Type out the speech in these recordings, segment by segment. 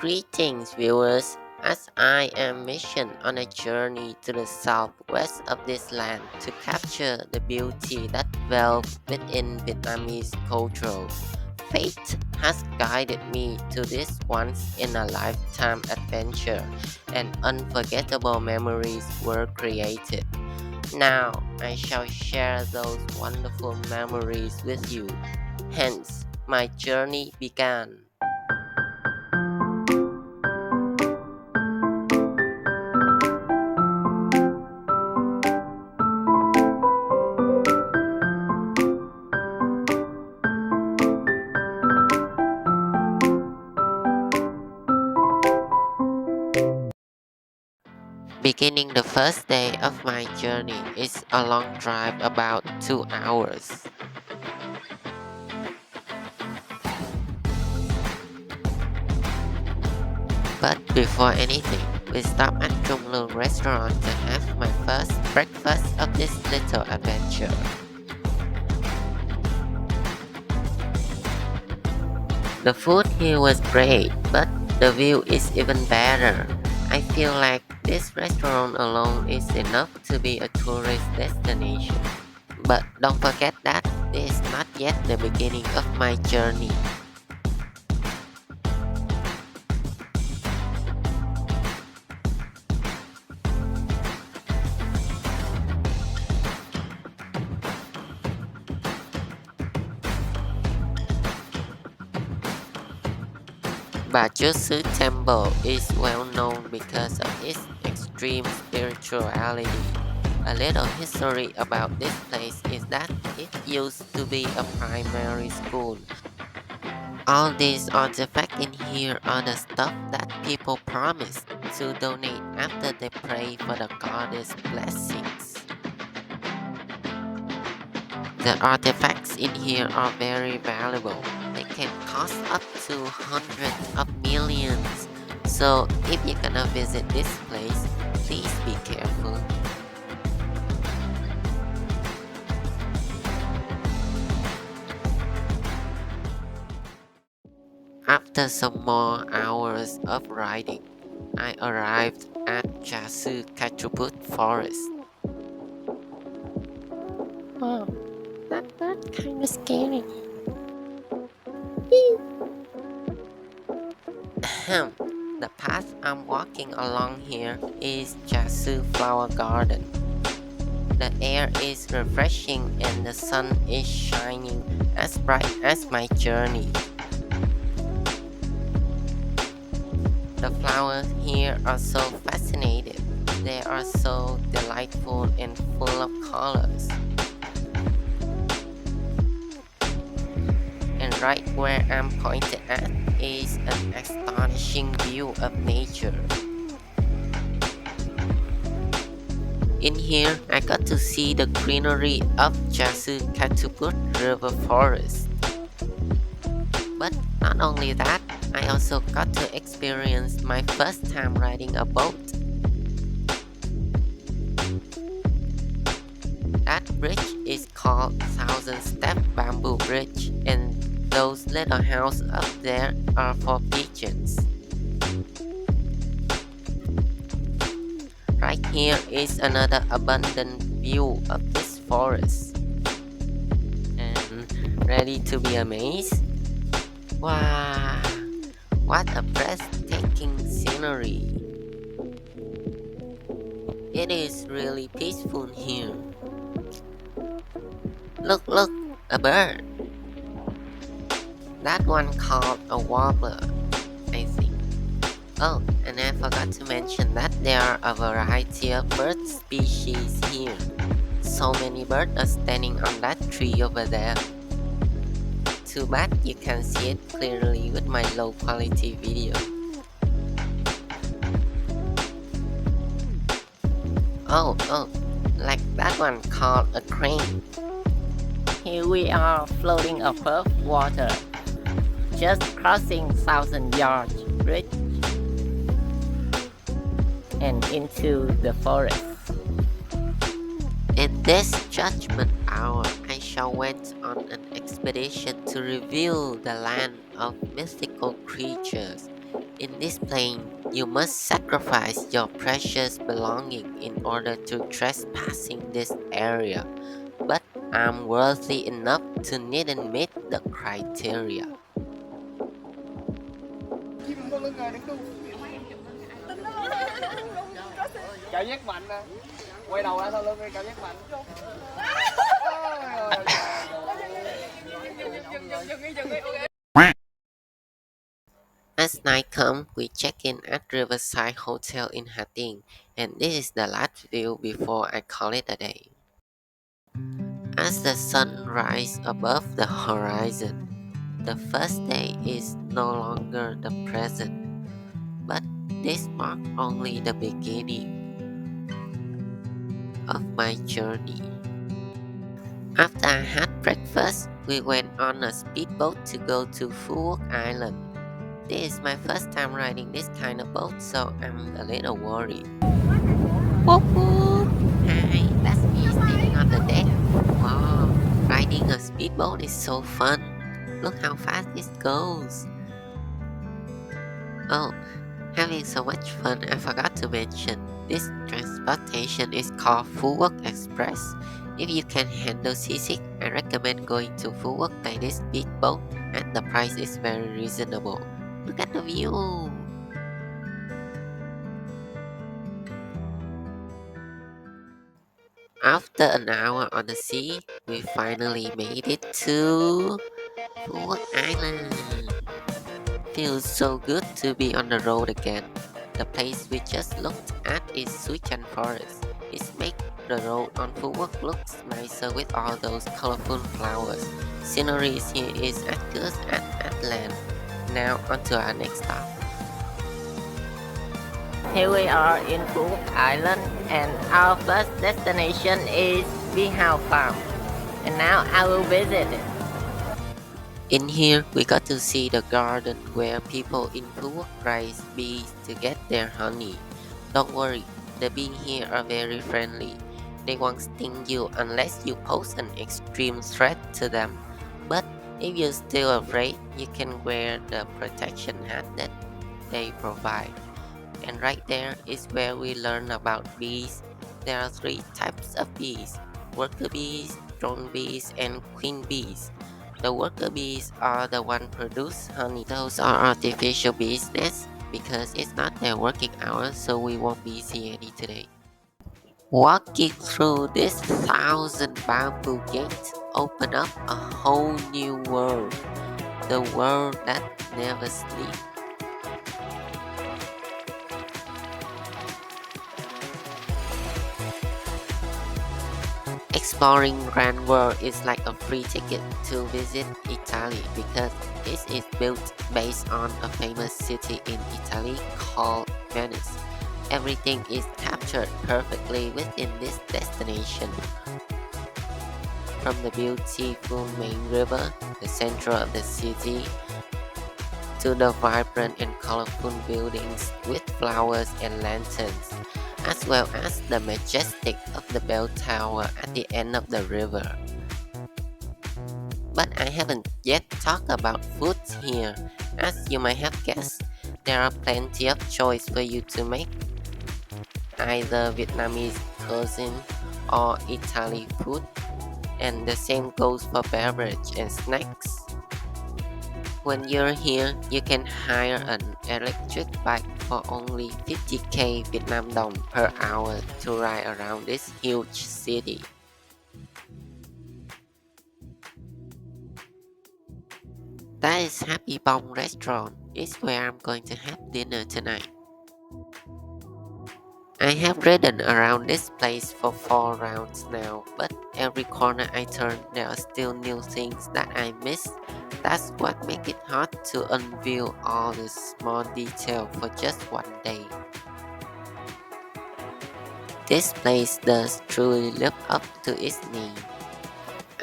Greetings, viewers, as I am missioned on a journey to the southwest of this land to capture the beauty that dwells within Vietnamese culture. Fate has guided me to this once in a lifetime adventure, and unforgettable memories were created. Now I shall share those wonderful memories with you. Hence, my journey began. Beginning the first day of my journey is a long drive about 2 hours. But before anything, we stop at Trung Lương restaurant to have my first breakfast of this little adventure. The food here was great, but the view is even better. I feel like this restaurant alone is enough to be a tourist destination. But don't forget that this is not yet the beginning of my journey. Bajusu Temple is well known because of its extreme spirituality. A little history about this place is that it used to be a primary school. All these artifacts in here are the stuff that people promise to donate after they pray for the goddess' blessings. The artifacts in here are very valuable. They can cost up to hundreds of millions. So if you're gonna visit this place, please be careful. After some more hours of riding, I arrived at Chasu Kachuput Forest. Wow, that bird kinda scary. Ahem. The path I'm walking along here is Chasu Flower Garden. The air is refreshing and the sun is shining as bright as my journey. The flowers here are so fascinating. They are so delightful and full of colors. And right where I'm pointed at is an astonishing view of nature. In here, I got to see the greenery of Chasu Katuput River Forest. But not only that, I also got to experience my first time riding a boat. That bridge is called Thousand Step Bamboo Bridge, and those little houses up there are for pigeons. Right here is another abundant view of this forest. And ready to be amazed? Wow, what a breathtaking scenery. It is really peaceful here. Look, a bird. That one called a warbler, I think. Oh, and I forgot to mention that there are a variety of bird species here. So many birds are standing on that tree over there. Too bad you can't see it clearly with my low quality video. Oh, like that one called a crane. Here we are floating above water, just crossing 1,000-yard bridge and into the forest. In this judgment hour, I shall went on an expedition to reveal the land of mythical creatures. In this plane, you must sacrifice your precious belonging in order to trespassing this area, but I'm worthy enough to needn't meet the criteria. Cảm giác mạnh nè. Quay đầu lại sau lưng đi, cảm giác mạnh. As night comes, we check in at Riverside Hotel in Ha Tinh, and this is the last view before I call it a day. As the sun rises above the horizon, the first day is no longer the present, but this marks only the beginning of my journey. After I had breakfast, we went on a speedboat to go to Phu Quoc Island. This is my first time riding this kind of boat, so I'm a little worried. Whoop whoop! Hi, that's me standing on the deck. Wow, riding a speedboat is so fun. Look how fast it goes. Oh, having so much fun, I forgot to mention. This transportation is called Phu Quoc Express. If you can handle seasick, I recommend going to Phu Quoc by this speedboat, and the price is very reasonable. Look at the view! After an hour on the sea, we finally made it to Phu Quoc Island. Feels so good to be on the road again. The place we just looked at is Suichan Forest. It makes the road on Phu Quoc looks nicer with all those colorful flowers. Scenery here is as good as Atlant. Now on to our next stop. Here we are in Phu Quoc Island, and our first destination is Bihao Farm. And now I will visit it. In here, we got to see the garden where people in Phu Quoc raise bees to get their honey. Don't worry, the bees here are very friendly. They won't sting you unless you pose an extreme threat to them. But if you're still afraid, you can wear the protection hat that they provide. And right there is where we learn about bees. There are 3 types of bees: worker bees, drone bees, and queen bees. The worker bees are the one produce honey. Those are artificial bees nests because it's not their working hours, so we won't be seeing any today. Walking through this 1,000 bamboo gates open up a whole new world. The world that never sleeps. Exploring Grand World is like a free ticket to visit Italy because it is built based on a famous city in Italy called Venice. Everything is captured perfectly within this destination. From the beautiful main river, the center of the city, to the vibrant and colorful buildings with flowers and lanterns, as well as the majestic of the bell tower at the end of the river. But I haven't yet talked about foods here. As you might have guessed, there are plenty of choice for you to make, either Vietnamese cuisine or Italian food, and the same goes for beverage and snacks. When you're here, you can hire an electric bike for only 50k Vietnam dong per hour to ride around this huge city. That is Happy Bong restaurant. It's where I'm going to have dinner tonight. I have ridden around this place for 4 rounds now, but every corner I turn there are still new things that I miss. That's what makes it hard to unveil all the small details for just one day. This place does truly live up to its name.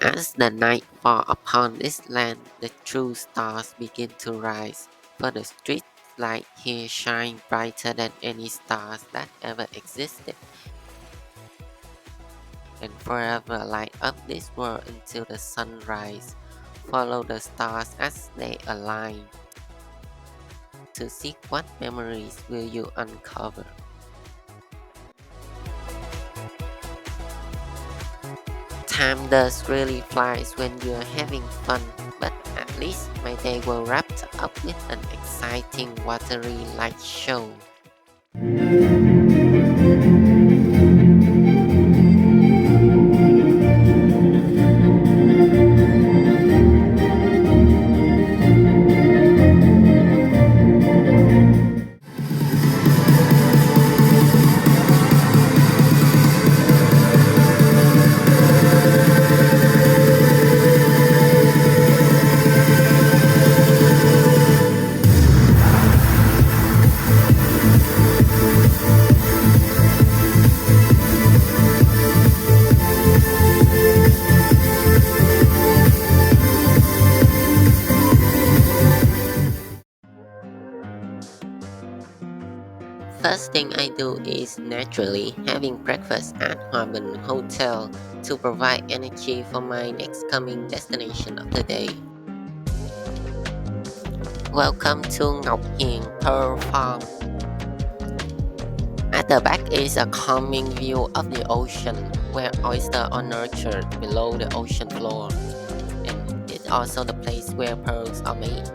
As the night falls upon this land, the true stars begin to rise, for the street light here shine brighter than any stars that ever existed, and forever light up this world until the sunrise. Follow the stars as they align to see what memories will you uncover. Time does really flies when you're having fun, but at least my day was wrapped up with an exciting watery light show. First thing I do is naturally having breakfast at Hòa Hotel to provide energy for my next coming destination of the day. Welcome to Ngọc Hiền Pearl Farm. At the back is a calming view of the ocean where oysters are nurtured below the ocean floor, and it's also the place where pearls are made.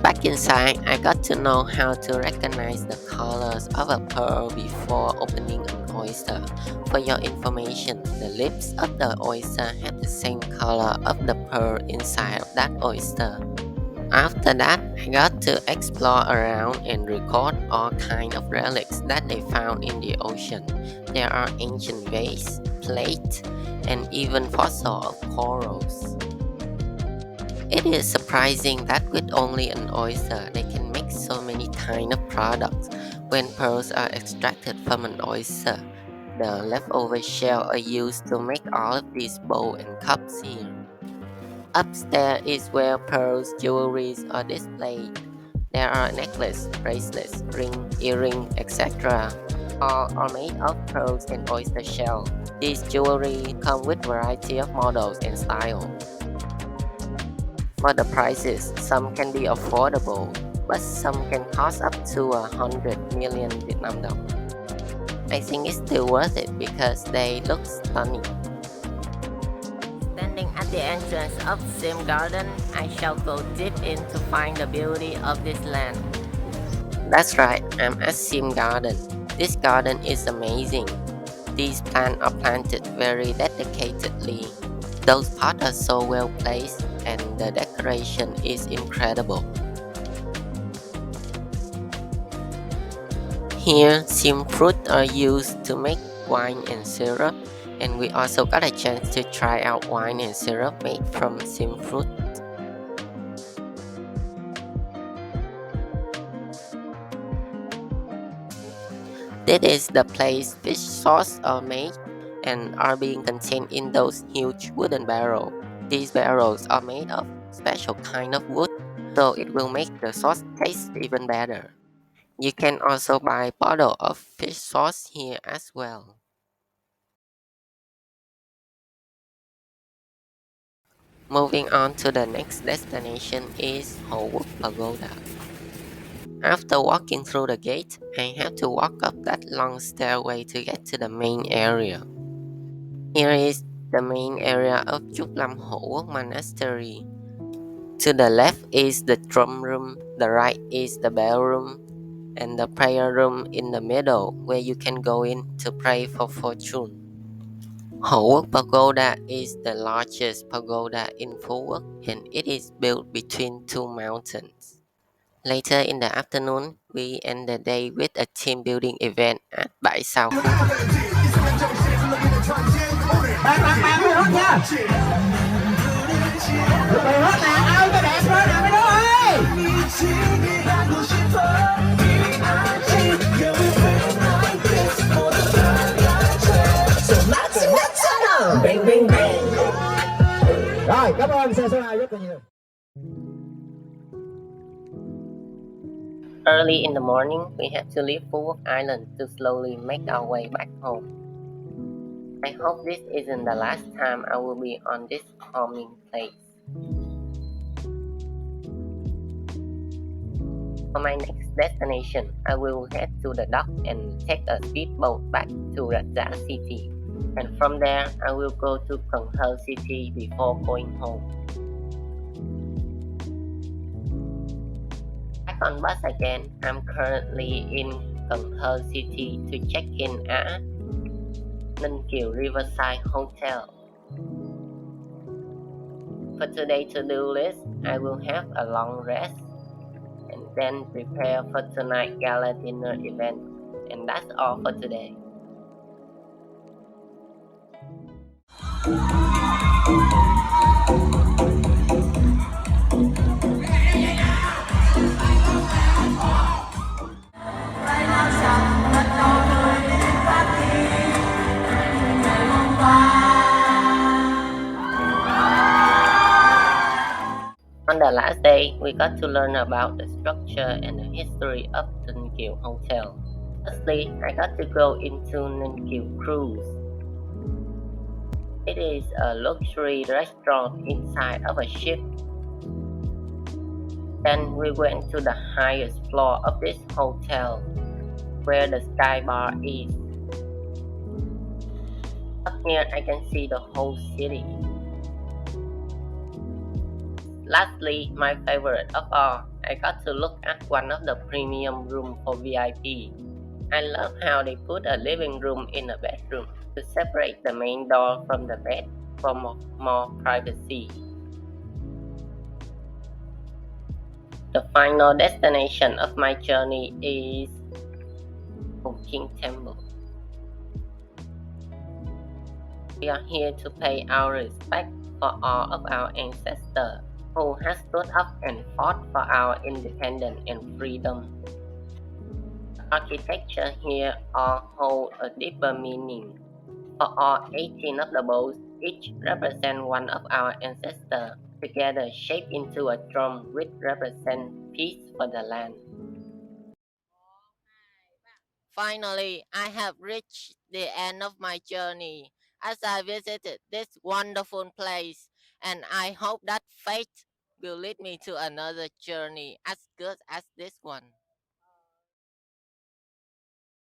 Back inside, I got to know how to recognize the colors of a pearl before opening an oyster. For your information, the lips of the oyster had the same color of the pearl inside of that oyster. After that, I got to explore around and record all kinds of relics that they found in the ocean. There are ancient vases, plates, and even fossils of corals. It is surprising that with only an oyster, they can make so many kind of products. When pearls are extracted from an oyster, the leftover shell are used to make all of these bowls and cups here. Upstairs is where pearls jewelries are displayed. There are necklaces, bracelets, ring, earring, etc. All are made of pearls and oyster shell. These jewelry come with variety of models and style. For the prices, some can be affordable, but some can cost up to 100 million Vietnam dollars. I think it's still worth it because they look stunning. Standing at the entrance of Sim Garden, I shall go deep in to find the beauty of this land. That's right, I'm at Sim Garden. This garden is amazing. These plants are planted very dedicatedly. Those pots are so well placed and the decoration is incredible. Here, sim fruit are used to make wine and syrup, and we also got a chance to try out wine and syrup made from sim fruit. This is the place fish sauce are made and are being contained in those huge wooden barrels. These barrels are made of special kind of wood, so it will make the sauce taste even better. You can also buy bottle of fish sauce here as well. Moving on to the next destination is Hồ Quốc Pagoda. After walking through the gate, I have to walk up that long stairway to get to the main area. Here is the main area of Trúc Lâm Hộ Quốc Monastery. To the left is the drum room, the right is the bell room, and the prayer room in the middle where you can go in to pray for fortune. Hộ Quốc Pagoda is the largest pagoda in Phú Quốc and it is built between two mountains. Later in the afternoon, we end the day with a team building event at Bãi Sao Phú Quốc. Rồi, cảm ơn xe số 2 rất là nhiều. Early in the morning, we had to leave Phú Quốc Island to slowly make our way back home. I hope this isn't the last time I will be on this calming place. For my next destination, I will head to the dock and take a speedboat back to Raja City. And from there, I will go to Cần City before going home. Back on bus again, I'm currently in Cần City to check in at Ninh Kiều Riverside Hotel. For today's to-do list, I will have a long rest and then prepare for tonight's gala dinner event. And that's all for today. On the last day, we got to learn about the structure and the history of the Ninh Kiều Hotel. Firstly, I got to go into Ninh Kiều Cruise. It is a luxury restaurant inside of a ship. Then we went to the highest floor of this hotel, where the sky bar is. Up here I can see the whole city. Lastly, my favorite of all, I got to look at one of the premium rooms for VIP. I love how they put a living room in a bedroom to separate the main door from the bed for more privacy. The final destination of my journey is King Temple. We are here to pay our respect for all of our ancestors who has stood up and fought for our independence and freedom. The architecture here all hold a deeper meaning. For all 18 of the boats, each represent one of our ancestors, together shaped into a drum which represents peace for the land. Finally, I have reached the end of my journey as I visited this wonderful place, and I hope that fate will lead me to another journey as good as this one.